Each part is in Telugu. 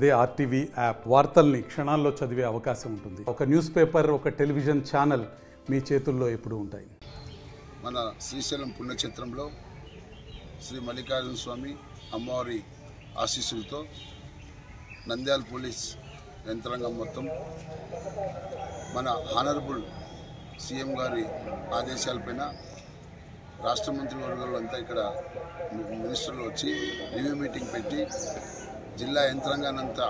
అదే ఆర్టీవీ యాప్ వార్తల్ని క్షణాల్లో చదివే అవకాశం ఉంటుంది. ఒక న్యూస్ పేపర్, ఒక టెలివిజన్ ఛానల్ మీ చేతుల్లో ఎప్పుడూ ఉంటాయి. మన శ్రీశైలం పుణ్యక్షేత్రంలో శ్రీ మల్లికార్జున స్వామి అమ్మవారి ఆశీస్సులతో నంద్యాల పోలీస్ యంత్రాంగం మొత్తం మన హానరబుల్ సీఎం గారి ఆదేశాలపైన రాష్ట్ర మంత్రివర్గాలు అంతా ఇక్కడ మినిస్టర్లు వచ్చి రివ్యూ మీటింగ్ పెట్టి జిల్లా యంత్రాంగాన్నంతా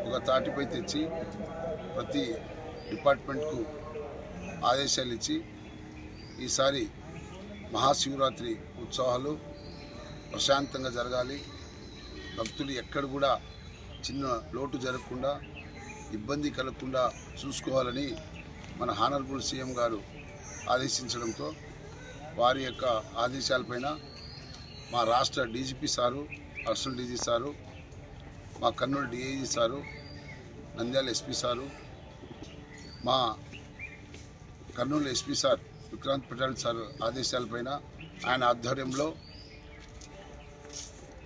ఒక తాటిపై తెచ్చి ప్రతి డిపార్ట్మెంట్కు ఆదేశాలు ఇచ్చి ఈసారి మహాశివరాత్రి ఉత్సవాలు ప్రశాంతంగా జరగాలి, భక్తులు ఎక్కడ కూడా చిన్న లోటు జరగకుండా ఇబ్బంది కలగకుండా చూసుకోవాలని మన హానరబుల్ సీఎం గారు ఆదేశించడంతో వారి యొక్క ఆదేశాలపైన మా రాష్ట్ర DGP sir, additional DG sir, మా Kurnool DIG sir, Nandyal SP sir, మా Kurnool SP sir Vikrant Patel sir ఆదేశాలపైన ఆయన ఆధ్వర్యంలో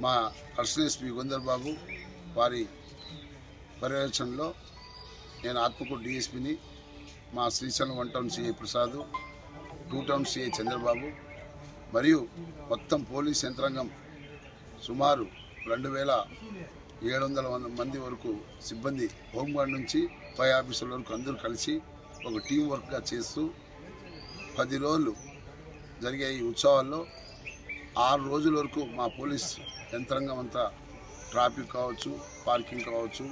మా అడిషనల్ ఎస్పీ యుగంధర్ బాబు వారి పర్యవేక్షణలో నేను ఆత్మకూరు డిఎస్పీని, మా Srisailam 1 town CI Prasad, 2 town CI Chandrababu మరియు మొత్తం పోలీస్ యంత్రాంగం సుమారు 2700 మంది వరకు సిబ్బంది, హోంగార్డ్ నుంచి పై ఆఫీసర్ల వరకు అందరూ కలిసి ఒక టీం వర్క్గా చేస్తూ 10 రోజులు జరిగే ఈ ఉత్సవాల్లో 6 రోజుల వరకు మా పోలీస్ యంత్రాంగం అంతా ట్రాఫిక్ కావచ్చు, పార్కింగ్ కావచ్చు,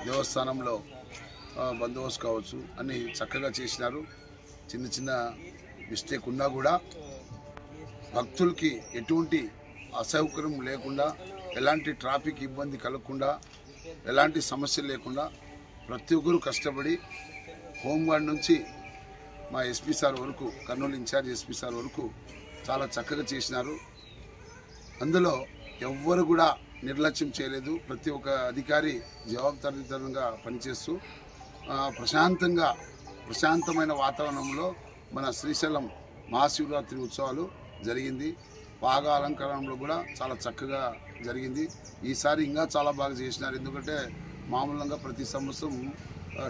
దేవస్థానంలో బందోబస్తు కావచ్చు అన్నీ చక్కగా చేసినారు. చిన్న చిన్న మిస్టేక్ ఉన్నా కూడా భక్తులకి ఎటువంటి అసౌకర్యం లేకుండా, ఎలాంటి ట్రాఫిక్ ఇబ్బంది కలగకుండా, ఎలాంటి సమస్యలు లేకుండా ప్రతి ఒక్కరూ కష్టపడి హోంగార్డ్ నుంచి మా ఎస్పీ సార్ వరకు, కర్నూలు ఇన్ఛార్జ్ ఎస్పీ సార్ వరకు చాలా చక్కగా చేసినారు. అందులో ఎవ్వరు కూడా నిర్లక్ష్యం చేయలేదు. ప్రతి ఒక్క అధికారి జవాబుదారీతనంగా పనిచేస్తూ ప్రశాంతమైన వాతావరణంలో మన శ్రీశైలం మహాశివరాత్రి ఉత్సవాలు జరిగింది. బాగా అలంకరణలో కూడా చాలా చక్కగా జరిగింది. ఈసారి ఇంకా చాలా బాగా చేసినారు. ఎందుకంటే మామూలుగా ప్రతి సంవత్సరం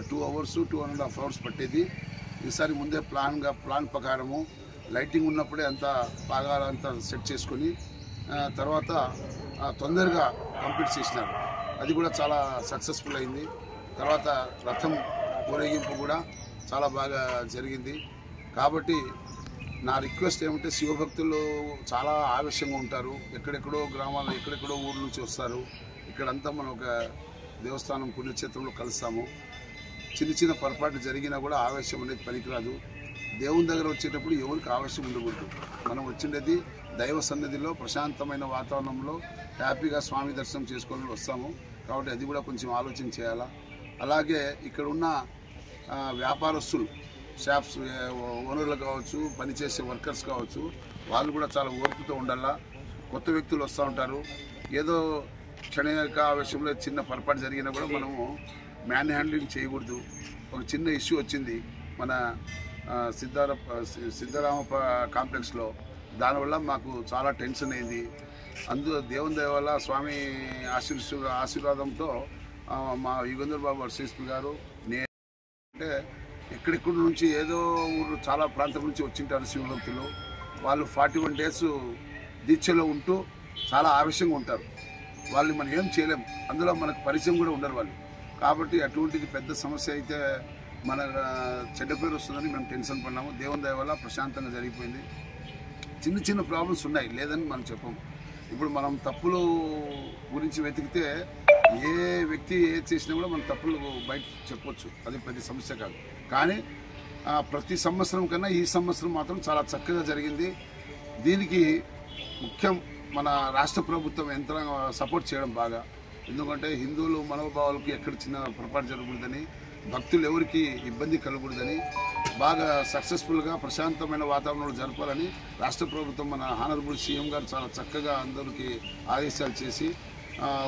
2 hours 2.5 hours పట్టేది. ఈసారి ముందే ప్లాన్ ప్రకారము లైటింగ్ ఉన్నప్పుడే అంతా బాగా అంతా సెట్ చేసుకొని తర్వాత తొందరగా కంప్లీట్ చేసినారు. అది కూడా చాలా సక్సెస్ఫుల్ అయింది. తర్వాత రథం ఊరేగింపు కూడా చాలా బాగా జరిగింది. కాబట్టి నా రిక్వెస్ట్ ఏమంటే, శివభక్తులు చాలా ఆవేశంగా ఉంటారు. ఎక్కడెక్కడో గ్రామాలు, ఎక్కడెక్కడో ఊరు నుంచి వస్తారు. ఇక్కడంతా మనం ఒక దేవస్థానం పుణ్యక్షేత్రంలో కలుస్తాము. చిన్న పొరపాటు జరిగినా కూడా ఆవేశం అనేది పనికిరాదు. దేవుని దగ్గర వచ్చేటప్పుడు ఎవరికి ఆవేశం ఉండకూడదు. మనం వచ్చిండేది దైవ సన్నిధిలో ప్రశాంతమైన వాతావరణంలో హ్యాపీగా స్వామి దర్శనం చేసుకోవాలని వస్తాము. కాబట్టి అది కూడా కొంచెం ఆలోచన చేయాలా. అలాగే ఇక్కడ ఉన్న వ్యాపారస్తులు, షాప్స్ ఓనర్లు కావచ్చు, పనిచేసే వర్కర్స్ కావచ్చు, వాళ్ళు కూడా చాలా ఓర్పుతో ఉండాలా. కొత్త వ్యక్తులు వస్తూ ఉంటారు. ఏదో క్షణిక ఆవేశంలో చిన్న పొరపాటు జరిగినా కూడా మనము మ్యాన్ హ్యాండ్లింగ్ చేయకూడదు. ఒక చిన్న ఇష్యూ వచ్చింది మన సిద్ధరామ కాంప్లెక్స్లో. దానివల్ల మాకు చాలా టెన్షన్ అయింది. దేవుని దయ వల్ల స్వామి ఆశీర్వాదంతో మా యుగంధర్ బాబు ఎస్పీ గారు, నేను అంటే ఎక్కడెక్కడి నుంచి ఏదో ఊరు చాలా ప్రాంతం నుంచి వచ్చింటారు శివభక్తులు. వాళ్ళు 41 days దీక్షలో ఉంటూ చాలా ఆవేశంగా ఉంటారు. వాళ్ళు మనం ఏం చేయలేం. అందులో మనకు పరిచయం కూడా ఉండరు వాళ్ళు. కాబట్టి అటువంటిది పెద్ద సమస్య అయితే మన చెడ్డ పేరు వస్తుందని మేము టెన్షన్ పడినాము. దేవుని దయ వల్ల ప్రశాంతంగా జరిగిపోయింది. చిన్న ప్రాబ్లమ్స్ ఉన్నాయి, లేదని మనం చెప్పము. ఇప్పుడు మనం తప్పులు గురించి వెతికితే ఏ వ్యక్తి ఏది చేసినా కూడా మన తప్పులు బయట చెప్పవచ్చు. అది పెద్ద సమస్య కాదు. కానీ ప్రతి సంవత్సరం కన్నా ఈ సంవత్సరం మాత్రం చాలా చక్కగా జరిగింది. దీనికి ముఖ్యం మన రాష్ట్ర ప్రభుత్వం యంత్రాంగం సపోర్ట్ చేయడం బాగా. ఎందుకంటే హిందువులు మనోభావాలకు ఎక్కడ చిన్న పొరపాటు జరగకూడదని, భక్తులు ఎవరికి ఇబ్బంది కలగకూడదని బాగా సక్సెస్ఫుల్గా ప్రశాంతమైన వాతావరణంలో జరపాలని రాష్ట్ర ప్రభుత్వం, మన హానరబుల్ సీఎం గారు చాలా చక్కగా అందరికీ ఆదేశాలు చేసి,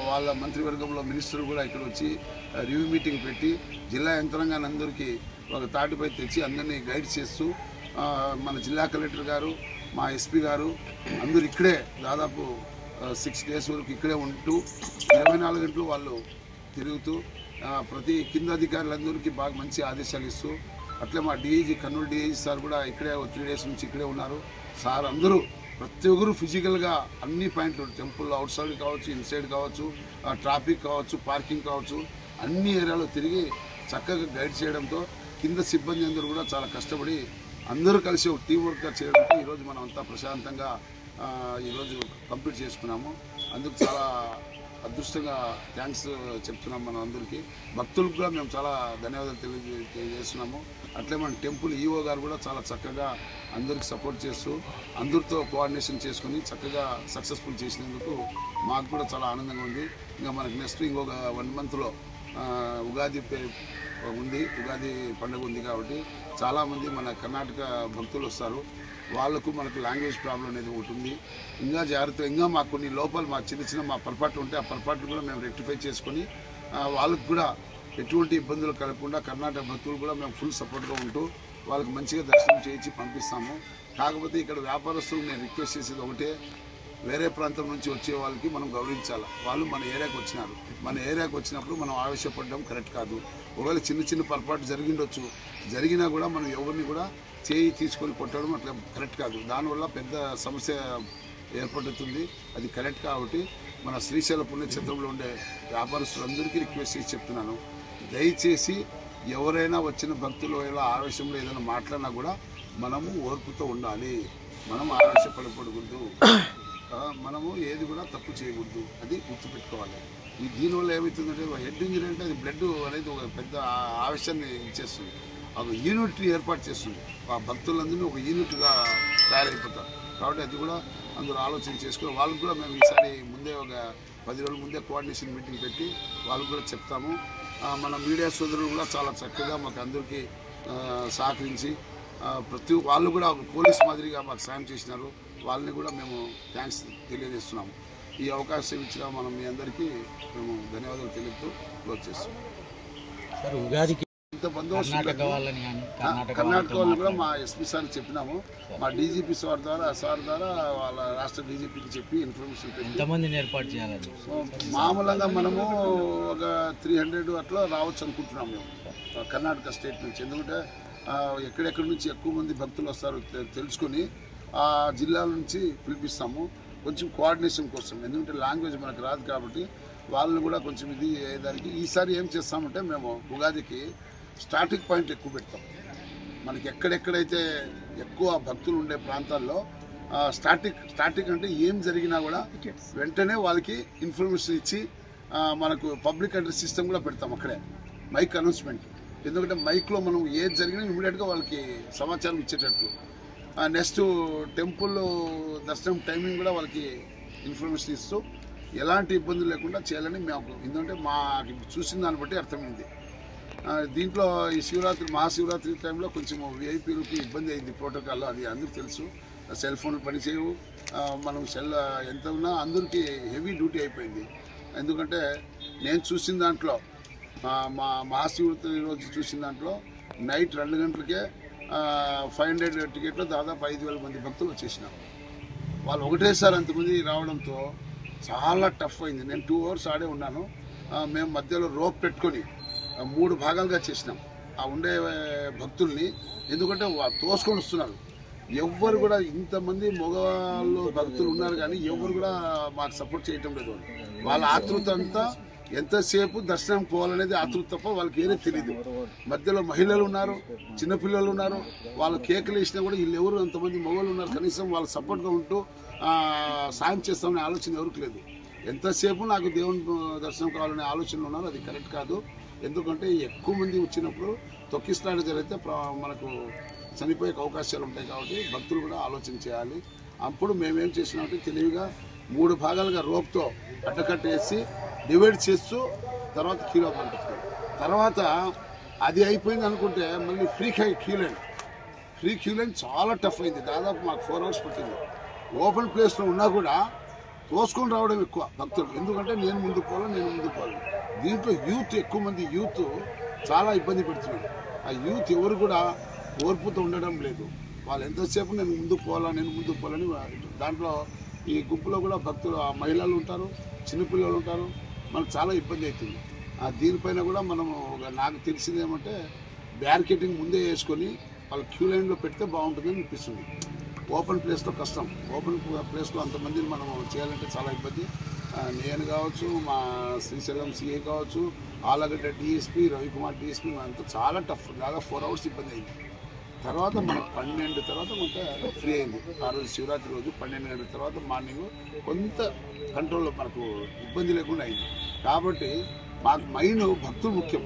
వాళ్ళ మంత్రివర్గంలో మినిస్టర్ కూడా ఇక్కడ వచ్చి రివ్యూ మీటింగ్ పెట్టి జిల్లా యంత్రాంగాన్ని అందరికీ ఒక తాటిపై తెచ్చి అందరినీ గైడ్ చేస్తూ, మన జిల్లా కలెక్టర్ గారు, మా ఎస్పీ గారు అందరూ ఇక్కడే దాదాపు 6 days వరకు ఇక్కడే ఉంటూ 24 గంటలు వాళ్ళు తిరుగుతూ ప్రతి కింద అధికారులందరికీ బాగా మంచి ఆదేశాలు ఇస్తూ అట్లే మా డిఐజీ కర్నూలు డిఐజీ సార్ కూడా ఇక్కడే 3 days నుంచి ఇక్కడే ఉన్నారు. సార్ అందరూ ప్రతి ఒక్కరు ఫిజికల్గా అన్ని పాయింట్లు టెంపుల్ అవుట్ సైడ్ కావచ్చు, ఇన్సైడ్ కావచ్చు, ట్రాఫిక్ కావచ్చు, పార్కింగ్ కావచ్చు, అన్ని ఏరియాలో తిరిగి చక్కగా గైడ్ చేయడంతో కింద సిబ్బంది అందరూ కూడా చాలా కష్టపడి అందరూ కలిసి ఒక టీం వర్క్గా చేయడంతో ఈరోజు మనం అంతా ప్రశాంతంగా ఈరోజు కంప్లీట్ చేసుకున్నాము. అందుకు చాలా అదృష్టంగా థ్యాంక్స్ చెప్తున్నాం మనం అందరికీ. భక్తులకు కూడా మేము చాలా ధన్యవాదాలు తెలియజేస్తున్నాము. అట్లే మన టెంపుల్ ఈఓ గారు కూడా చాలా చక్కగా అందరికి సపోర్ట్ చేస్తూ అందరితో కోఆర్డినేషన్ చేసుకుని చక్కగా సక్సెస్ఫుల్ చేసినందుకు మాకు కూడా చాలా ఆనందంగా ఉంది. ఇంకా మనకి నెక్స్ట్ ఇంకొక 1 monthలో ఉగాది ఉంది, ఉగాది పండుగ ఉంది కాబట్టి చాలామంది మన కర్ణాటక భక్తులు వస్తారు. వాళ్ళకు మనకు లాంగ్వేజ్ ప్రాబ్లం అనేది ఒకటి ఉంది. ఇంకా జాగ్రత్త, ఇంకా మాకు కొన్ని లోపాలు మా చిన్న మా పొరపాట్లు ఉంటే ఆ పొరపాట్లు కూడా మేము రెక్టిఫై చేసుకొని వాళ్ళకు కూడా ఎటువంటి ఇబ్బందులు కలగకుండా కర్ణాటక భక్తులు కూడా మేము ఫుల్ సపోర్ట్గా ఉంటూ వాళ్ళకి మంచిగా దర్శనం చేయించి పంపిస్తాము. కాకపోతే ఇక్కడ వ్యాపారస్తులు నేను రిక్వెస్ట్ చేసేది ఒకటే, వేరే ప్రాంతం నుంచి వచ్చే వాళ్ళకి మనం గౌరవించాలి. వాళ్ళు మన ఏరియాకి వచ్చినారు, మన ఏరియాకి వచ్చినప్పుడు మనం ఆవేశపడడం కరెక్ట్ కాదు. ఒకవేళ చిన్న పొరపాటు జరిగిండొచ్చు, జరిగినా కూడా మనం ఎవరిని కూడా చేయి తీసుకొని కొట్టడం అట్లా కరెక్ట్ కాదు. దానివల్ల పెద్ద సమస్య ఏర్పడుతుంది, అది కరెక్ట్. కాబట్టి మన శ్రీశైల పుణ్యక్షేత్రంలో ఉండే వ్యాపారస్తులందరికీ రిక్వెస్ట్ చేసి చెప్తున్నాను, దయచేసి ఎవరైనా వచ్చిన భక్తులు ఇలా ఆవేశంలో ఏదైనా మాట్లాడినా కూడా మనము ఓర్పుతో ఉండాలి. మనం ఆవేశపడకూడదు, మనము ఏది కూడా తప్పు చేయకూడదు, అది గుర్తుపెట్టుకోవాలి. దీనివల్ల ఏమవుతుందంటే హెడ్ ఇంజరీ అంటే అది బ్లడ్ అనేది ఒక పెద్ద ఆవేశాన్ని ఇచ్చేస్తుంది, ఒక యూనిట్ ఏర్పాటు చేస్తుంది. ఆ భక్తులందరినీ ఒక యూనిట్గా తయారైపోతారు. కాబట్టి అది కూడా అందరూ ఆలోచన చేసుకుని వాళ్ళకు కూడా మేము ఈసారి ముందే ఒక 10 రోజుల ముందే కోఆర్డినేషన్ మీటింగ్ పెట్టి వాళ్ళకు కూడా చెప్తాము. మన మీడియా సోదరులు కూడా చాలా చక్కగా మాకు అందరికీ సహకరించి ప్రతి వాళ్ళు కూడా పోలీస్ మాదిరిగా మాకు సాయం చేసినారు. వాళ్ళని కూడా మేము థ్యాంక్స్ తెలియజేస్తున్నాము. ఈ అవకాశం ఇచ్చిన మనం మీ అందరికీ మేము ధన్యవాదాలు తెలుపుతూ క్లోజ్ చేస్తున్నాం. ఇంత బందోబస్తు కర్ణాటక వాళ్ళు కూడా మా ఎస్పీ సార్కి చెప్పినాము, మా డీజీపీ సార్ ద్వారా వాళ్ళ రాష్ట్ర డీజీపీకి చెప్పి ఇన్ఫర్మేషన్ పెట్టి ఏర్పాటు చేయాలని మామూలుగా మనము ఒక 300 అట్లా రావచ్చు అనుకుంటున్నాం మేము కర్ణాటక స్టేట్ నుంచి. ఎందుకంటే ఎక్కడెక్కడి నుంచి ఎక్కువ మంది భక్తులు వస్తారో తెలుసుకొని ఆ జిల్లాల నుంచి పిలిపిస్తాము కొంచెం కోఆర్డినేషన్ కోసం. ఎందుకంటే లాంగ్వేజ్ మనకు రాదు కాబట్టి వాళ్ళని కూడా కొంచెం ఇది అయ్యేదానికి ఈసారి ఏం చేస్తామంటే మేము ఉగాదికి స్టార్టింగ్ పాయింట్ ఎక్కువ పెడతాం. మనకి ఎక్కడెక్కడైతే ఎక్కువ భక్తులు ఉండే ప్రాంతాల్లో స్టార్టింగ్ అంటే ఏం జరిగినా కూడా వెంటనే వాళ్ళకి ఇన్ఫర్మేషన్ ఇచ్చి మనకు పబ్లిక్ అడ్రస్ సిస్టమ్ కూడా పెడతాం అక్కడే, మైక్ అనౌన్స్మెంట్. ఎందుకంటే మైక్లో మనం ఏది జరిగినా ఇమీడియట్గా వాళ్ళకి సమాచారం ఇచ్చేటట్లు. నెక్స్ట్ టెంపుల్ దర్శనం టైమింగ్ కూడా వాళ్ళకి ఇన్ఫర్మేషన్ ఇస్తూ ఎలాంటి ఇబ్బందులు లేకుండా చేయాలని మేము, ఎందుకంటే మాకు చూసిన దాన్ని బట్టి అర్థమైంది. దీంట్లో ఈ మహాశివరాత్రి టైంలో కొంచెం విఐపీలకి ఇబ్బంది అయింది ప్రోటోకాల్లో, అది అందరికీ తెలుసు. సెల్ ఫోన్లు పనిచేయవు, మనం ఎంత ఉన్నా అందరికీ హెవీ డ్యూటీ అయిపోయింది. ఎందుకంటే నేను చూసిన దాంట్లో మా మహాశివరాత్రి రోజు చూసిన దాంట్లో నైట్ 2 గంటలకే 500 టికెట్లు దాదాపు 5,000 మంది భక్తులు వచ్చేసినారు. వాళ్ళు ఒకటేసారి అంతమంది రావడంతో చాలా టఫ్ అయింది. నేను 2 hours ఆడే ఉన్నాను. మేము మధ్యలో రోప్ పెట్టుకొని 3 భాగాలుగా చేసినాం ఆ ఉండే భక్తుల్ని. ఎందుకంటే తోసుకొని వస్తున్నారు, ఎవ్వరు కూడా ఇంతమంది మగవాళ్ళు భక్తులు ఉన్నారు కానీ ఎవరు కూడా మాకు సపోర్ట్ చేయటం లేదు. వాళ్ళ ఆతృత అంతా ఎంతసేపు దర్శనం పోవాలనేది ఆతృత తప్ప వాళ్ళకి ఏదో తెలియదు. మధ్యలో మహిళలు ఉన్నారు, చిన్నపిల్లలు ఉన్నారు, వాళ్ళు కేకలు వేసినా కూడా వీళ్ళు ఎవరు అంతమంది మగవాళ్ళు ఉన్నారు, కనీసం వాళ్ళ సపోర్ట్గా ఉంటూ సాయం చేస్తామనే ఆలోచన ఎవరికి లేదు. ఎంతసేపు నాకు దేవుని దర్శనం కావాలనే ఆలోచనలు ఉన్నారు, అది కరెక్ట్ కాదు. ఎందుకంటే ఎక్కువ మంది వచ్చినప్పుడు తొక్కిస్తాడు జరిగితే మనకు చనిపోయే అవకాశాలు ఉంటాయి. కాబట్టి భక్తులు కూడా ఆలోచన చేయాలి. అప్పుడు మేమేం చేసినామంటే తెలివిగా 3 భాగాలుగా రోప్తో అడ్డకట్టేసి డివైడ్ చేస్తూ తర్వాత క్యూలో పంపిస్తాం. తర్వాత అది అయిపోయింది అనుకుంటే మళ్ళీ ఫ్రీ క్యూ లైన్ చాలా టఫ్ అయింది. దాదాపు మాకు 4 hours పట్టింది. ఓపెన్ ప్లేస్లో ఉన్నా కూడా తోసుకొని రావడం ఎక్కువ భక్తులు. ఎందుకంటే నేను ముందుకు పోవాలి. దీంట్లో యూత్ ఎక్కువ మంది యూత్ చాలా ఇబ్బంది పెడుతున్నారు. ఆ యూత్ ఎవరు కూడా ఓర్పుతో ఉండడం లేదు. వాళ్ళు ఎంతసేపు నేను ముందుకు పోవాలని దాంట్లో ఈ గుంపులో కూడా భక్తులు మహిళలు ఉంటారు, చిన్నపిల్లలు ఉంటారు, మనకు చాలా ఇబ్బంది అవుతుంది. దీనిపైన కూడా మనము నాకు తెలిసింది ఏమంటే బ్యారికేటింగ్ ముందే వేసుకొని వాళ్ళు క్యూ లైన్లో పెడితే బాగుంటుందని అనిపిస్తుంది. ఓపెన్ ప్లేస్లో కష్టం, ఓపెన్ ప్లేస్లో అంతమందిని మనం చేయాలంటే చాలా ఇబ్బంది. నేను కావచ్చు, మా శ్రీశైలం సిఐ కావచ్చు, ఆలగడ్డ డిఎస్పీ, రవికుమార్ డిఎస్పీ, అంతా చాలా టఫ్, దాదాపు 4 hours ఇబ్బంది అయింది. తర్వాత మనకు 12 తర్వాత కొంత ఫ్రీ అయింది. ఆ రోజు శివరాత్రి రోజు 12 గంటల తర్వాత మార్నింగ్ కొంత కంట్రోల్లో మనకు ఇబ్బంది లేకుండా అయింది. కాబట్టి మాకు మైన్ భక్తులు ముఖ్యం,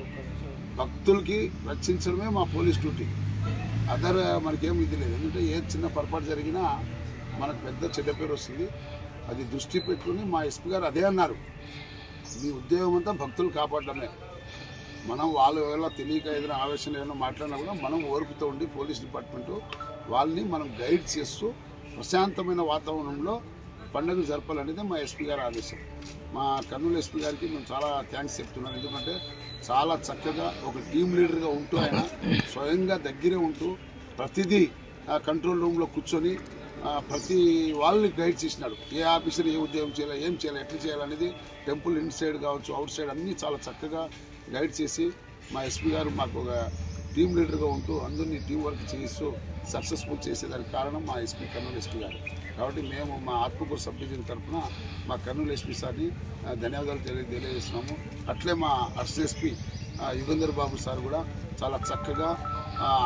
భక్తులకి రక్షించడమే మా పోలీస్ డ్యూటీ. అదర్ మనకేం ఇది లేదు. ఎందుకంటే ఏ చిన్న పొరపాటు జరిగినా మనకు పెద్ద చెడ్డ పేరు వస్తుంది. అది దృష్టి పెట్టుకుని మా ఎస్పీ గారు అదే అన్నారు, మీ ఉద్యోగం అంతా భక్తులు కాపాడడమే. మనం వాళ్ళు ఎవరో తెలియక ఏదైనా ఆవేశం ఏదైనా మాట్లాడినా కూడా మనం ఓర్పుతో ఉండి పోలీస్ డిపార్ట్మెంటు వాళ్ళని మనం గైడ్ చేస్తూ ప్రశాంతమైన వాతావరణంలో పండుగ జరపాలనేది మా ఎస్పీ గారి ఆదేశం. మా కర్నూలు ఎస్పీ గారికి మేము చాలా థ్యాంక్స్ చెప్తున్నాం. ఎందుకంటే చాలా చక్కగా ఒక టీమ్ లీడర్గా ఉంటూ ఆయన స్వయంగా దగ్గరే ఉంటూ ప్రతిదీ కంట్రోల్ రూమ్లో కూర్చొని ప్రతి వాళ్ళని గైడ్ చేసినాడు. ఏ ఆఫీసర్ ఏ ఉద్యోగం చేయాలి, ఏం చేయాలి, ఎట్లా చేయాలనేది టెంపుల్ ఇన్ సైడ్ కావచ్చు, అవుట్ సైడ్ అన్నీ చాలా చక్కగా గైడ్ చేసి మా ఎస్పీ గారు మాకు ఒక టీమ్ లీడర్గా ఉంటూ అందరినీ టీం వర్క్ చేస్తూ సక్సెస్ఫుల్ చేసేదానికి కారణం మా ఎస్పీ, కర్నూలు ఎస్పీ గారు. కాబట్టి మేము మా ఆత్మకూరు సబ్ డివిజన్ తరఫున మా కర్నూలు ఎస్పీ సార్ని ధన్యవాదాలు తెలియజేస్తున్నాము. అట్లే మా ఎస్పీ యుగంధర్ బాబు సార్ కూడా చాలా చక్కగా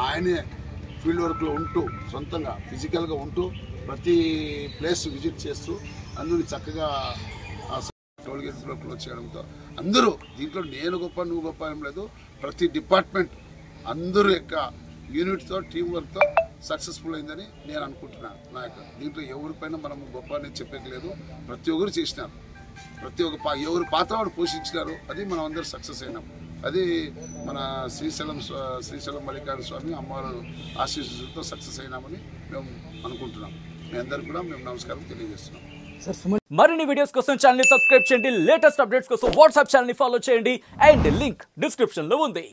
ఆయనే ఫీల్డ్ వర్క్లో ఉంటూ సొంతంగా ఫిజికల్గా ఉంటూ ప్రతి ప్లేస్ విజిట్ చేస్తూ అందరినీ చక్కగా టోల్గేట్ బ్లాక్లో చేయడంతో అందరూ దీంట్లో నేను గొప్ప నువ్వు గొప్ప ఏం లేదు, ప్రతి డిపార్ట్మెంట్ అందరూ యొక్క యూనిట్తో టీం వర్క్తో సక్సెస్ఫుల్ అయిందని నేను అనుకుంటున్నాను. నాకు దీంట్లో ఎవరిపైన మనం గొప్ప అనేది చెప్పలేదు, ప్రతి ఒక్కరు చేసినారు, ప్రతి ఒక్క ఎవరు పాత్ర వాడు పోషించినారు, అది మనం అందరూ సక్సెస్ అయినాం. అది మన శ్రీశైలం మల్లికార్జున స్వామి అమ్మవారు ఆశీస్సులతో సక్సెస్ అయినామని మేము అనుకుంటున్నాం. మీ అందరికీ కూడా మేము నమస్కారం తెలియజేస్తున్నాం. మరిన్ని వీడియోస్ కోసం ఛానల్ ని సబ్స్క్రైబ్ చేయండి, లేటెస్ట్ అప్డేట్స్ కోసం వాట్సాప్ ఛానల్ ని ఫాలో చేయండి అండ్ లింక్ డిస్క్రిప్షన్ లో ఉంది.